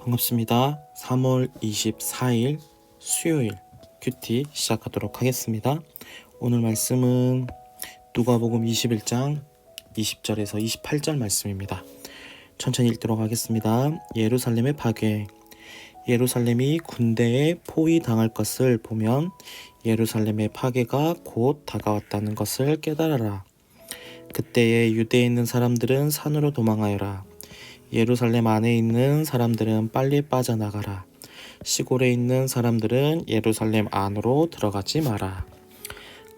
반갑습니다. 3월 24일 수요일 큐티 시작하도록 하겠습니다. 오늘 말씀은 누가복음 21장 20절에서 28절 말씀입니다. 천천히 읽도록 하겠습니다. 예루살렘의 파괴. 예루살렘이 군대에 포위당할 것을 보면 예루살렘의 파괴가 곧 다가왔다는 것을 깨달아라. 그때에 유대에 있는 사람들은 산으로 도망하여라. 예루살렘 안에 있는 사람들은 빨리 빠져나가라. 시골에 있는 사람들은 예루살렘 안으로 들어가지 마라.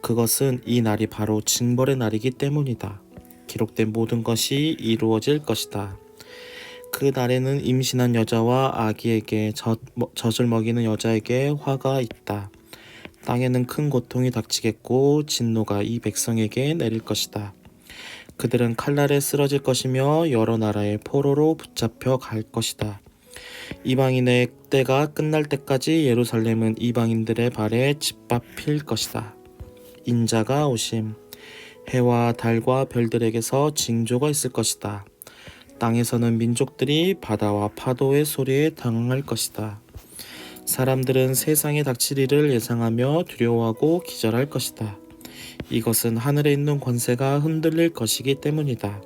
그것은 이 날이 바로 징벌의 날이기 때문이다. 기록된 모든 것이 이루어질 것이다. 그 날에는 임신한 여자와 아기에게 젖을 먹이는 여자에게 화가 있다. 땅에는 큰 고통이 닥치겠고 진노가 이 백성에게 내릴 것이다. 그들은 칼날에 쓰러질 것이며 여러 나라의 포로로 붙잡혀 갈 것이다. 이방인의 때가 끝날 때까지 예루살렘은 이방인들의 발에 짓밟힐 것이다. 인자가 오심. 해와 달과 별들에게서 징조가 있을 것이다. 땅에서는 민족들이 바다와 파도의 소리에 당황할 것이다. 사람들은 세상에 닥칠 일을 예상하며 두려워하고 기절할 것이다. 이것은 하늘에 있는 권세가 흔들릴 것이기 때문이다.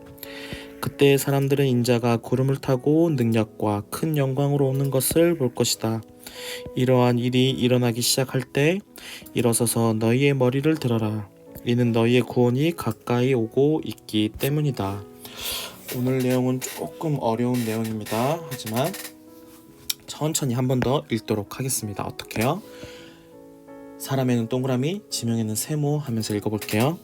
그때 사람들은 인자가 구름을 타고 능력과 큰 영광으로 오는 것을 볼 것이다. 이러한 일이 일어나기 시작할 때 일어서서 너희의 머리를 들어라. 이는 너희의 구원이 가까이 오고 있기 때문이다. 오늘 내용은 조금 어려운 내용입니다. 하지만 천천히 한 번 더 읽도록 하겠습니다. 어떻게요? 사람에는 동그라미, 지명에는 세모 하면서 읽어볼게요.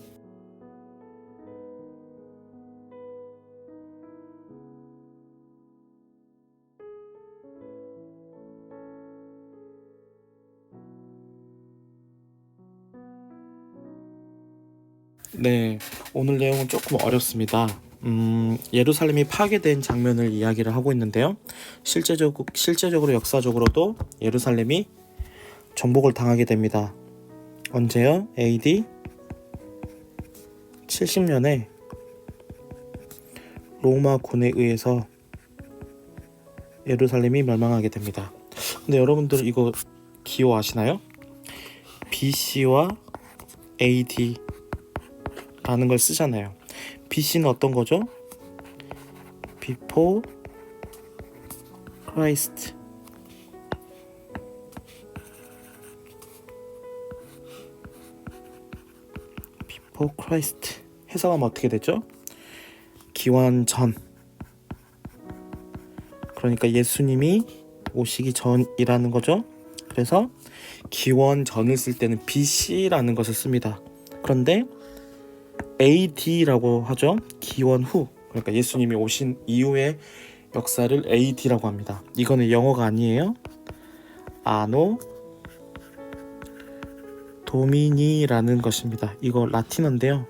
네, 오늘 내용은 조금 어렵습니다. 예루살렘이 파괴된 장면을 이야기를 하고 있는데요. 실제적으로 역사적으로도 예루살렘이 정복을 당하게 됩니다. 언제요? AD 70년에 로마군에 의해서 예루살렘이 멸망하게 됩니다. 근데 여러분들 이거 기호 아시나요? BC와 AD 라는 걸 쓰잖아요. BC는 어떤 거죠? Before Christ. Before Christ. 해석하면 어떻게 되죠? 기원 전. 그러니까 예수님이 오시기 전이라는 거죠. 그래서 기원 전을 쓸 때는 BC라는 것을 씁니다. 그런데 AD라고 하죠. 기원 후. 그러니까 예수님이 오신 이후의 역사를 AD라고 합니다. 이거는 영어가 아니에요. 아노 도미니라는 것입니다. 이거 라틴어인데요.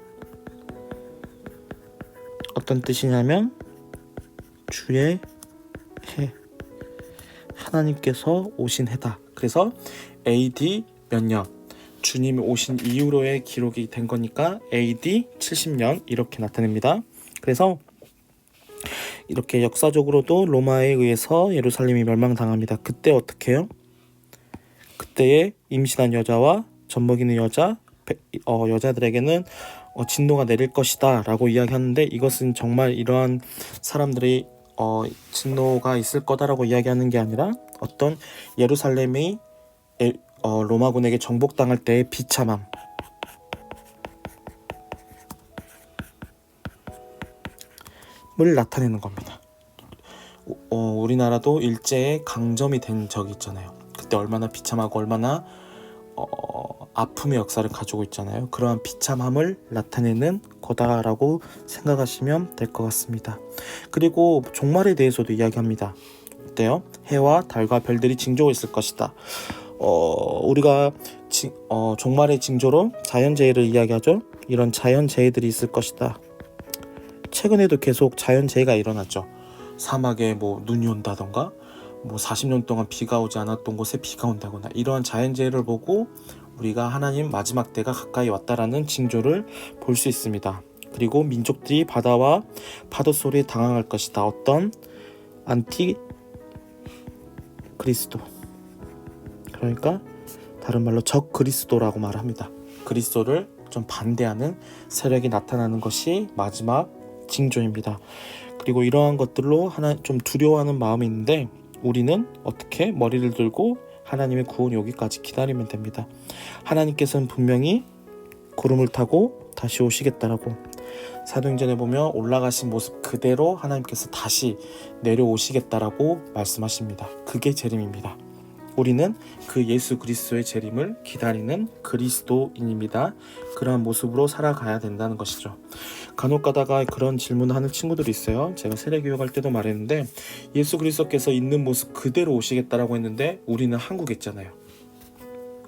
어떤 뜻이냐면 주의 해, 하나님께서 오신 해다. 그래서 AD 몇 년, 주님이 오신 이후로의 기록이 된 거니까 AD 70년 이렇게 나타냅니다. 그래서 이렇게 역사적으로도 로마에 의해서 예루살렘이 멸망당합니다. 그때 어떻게 해요? 그때에 임신한 여자와 젖먹이는 여자들에게는 진노가 내릴 것이다 라고 이야기하는데, 이것은 정말 이러한 사람들이 진노가 있을 거다라고 이야기하는 게 아니라 어떤 예루살렘이 로마군에게 정복당할 때의 비참함을 나타내는 겁니다. 우리나라도 일제에 강점이 된 적이 있잖아요. 그때 얼마나 비참하고 얼마나 아픔의 역사를 가지고 있잖아요. 그러한 비참함을 나타내는 거다라고 생각하시면 될 것 같습니다. 그리고 종말에 대해서도 이야기합니다. 어때요? 해와 달과 별들이 징조가 있을 것이다. 우리가 종말의 징조로 자연재해를 이야기하죠. 이런 자연재해들이 있을 것이다. 최근에도 계속 자연재해가 일어났죠. 사막에 눈이 온다던가 40년 동안 비가 오지 않았던 곳에 비가 온다거나, 이러한 자연재해를 보고 우리가 하나님 마지막 때가 가까이 왔다라는 징조를 볼 수 있습니다. 그리고 민족들이 바다와 파도 소리에 당황할 것이다. 어떤 그리스도, 그러니까 다른 말로 적 그리스도라고 말합니다. 그리스도를 좀 반대하는 세력이 나타나는 것이 마지막 징조입니다. 그리고 이러한 것들로 하나 좀 두려워하는 마음이 있는데 우리는 어떻게 머리를 들고 하나님의 구원이 오기까지 기다리면 됩니다. 하나님께서는 분명히 구름을 타고 다시 오시겠다라고, 사도행전에 보면 올라가신 모습 그대로 하나님께서 다시 내려오시겠다라고 말씀하십니다. 그게 재림입니다. 우리는 그 예수 그리스도의 재림을 기다리는 그리스도인입니다. 그러한 모습으로 살아가야 된다는 것이죠. 간혹 가다가 그런 질문을 하는 친구들이 있어요. 제가 세례교육할 때도 말했는데 예수 그리스도께서 있는 모습 그대로 오시겠다라고 했는데 우리는 한국에 있잖아요.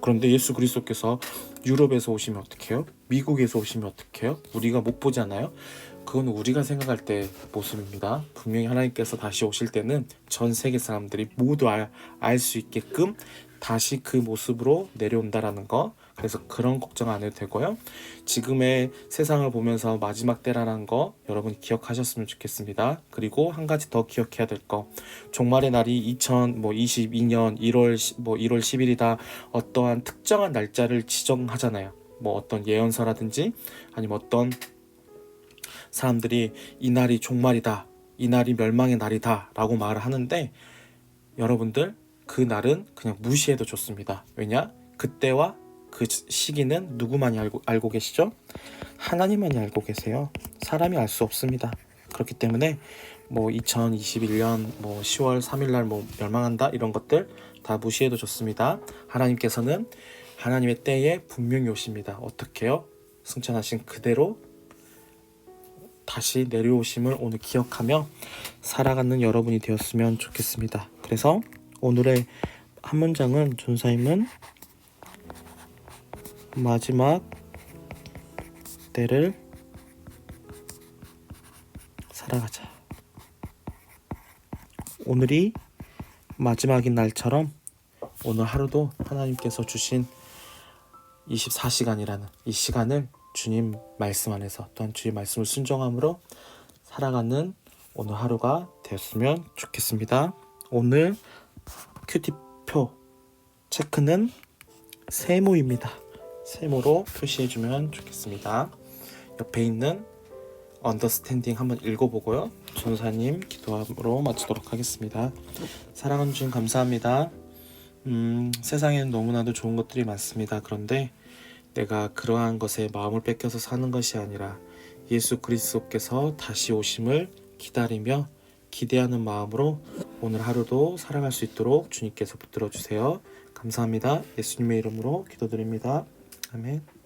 그런데 예수 그리스도께서 유럽에서 오시면 어떡해요? 미국에서 오시면 어떡해요? 우리가 못 보지 않아요? 그건 우리가 생각할 때 모습입니다. 분명히 하나님께서 다시 오실 때는 전 세계 사람들이 모두 알 수 있게끔 다시 그 모습으로 내려온다라는 거. 그래서 그런 걱정 안 해도 되고요. 지금의 세상을 보면서 마지막 때라는 거 여러분 기억하셨으면 좋겠습니다. 그리고 한 가지 더 기억해야 될 거. 종말의 날이 2022년 1월 10일이다. 어떠한 특정한 날짜를 지정하잖아요. 뭐 어떤 예언서라든지 아니면 어떤 사람들이 이 날이 종말이다, 이 날이 멸망의 날이다 라고 말을 하는데 여러분들 그 날은 그냥 무시해도 좋습니다. 왜냐? 그때와 그 시기는 누구만이 알고 계시죠? 하나님만이 알고 계세요. 사람이 알 수 없습니다. 그렇기 때문에 2021년 10월 3일 날 멸망한다 이런 것들 다 무시해도 좋습니다. 하나님께서는 하나님의 때에 분명히 오십니다. 어떻게요? 승천하신 그대로 다시 내려오심을 오늘 기억하며 살아가는 여러분이 되었으면 좋겠습니다. 그래서 오늘의 한 문장은 전사님은 마지막 때를 살아가자. 오늘이 마지막인 날처럼 오늘 하루도 하나님께서 주신 24시간이라는 이 시간을 주님 말씀 안에서 또한 주의 말씀을 순종함으로 살아가는 오늘 하루가 되었으면 좋겠습니다. 오늘 큐티표 체크는 세모입니다. 세모로 표시해주면 좋겠습니다. 옆에 있는 언더스탠딩 한번 읽어보고요. 전사님 기도함으로 마치도록 하겠습니다. 사랑하는 주님 감사합니다. 세상에는 너무나도 좋은 것들이 많습니다. 그런데 내가 그러한 것에 마음을 뺏겨서 사는 것이 아니라 예수 그리스도께서 다시 오심을 기다리며 기대하는 마음으로 오늘 하루도 살아갈 수 있도록 주님께서 붙들어 주세요. 감사합니다. 예수님의 이름으로 기도드립니다. 아멘.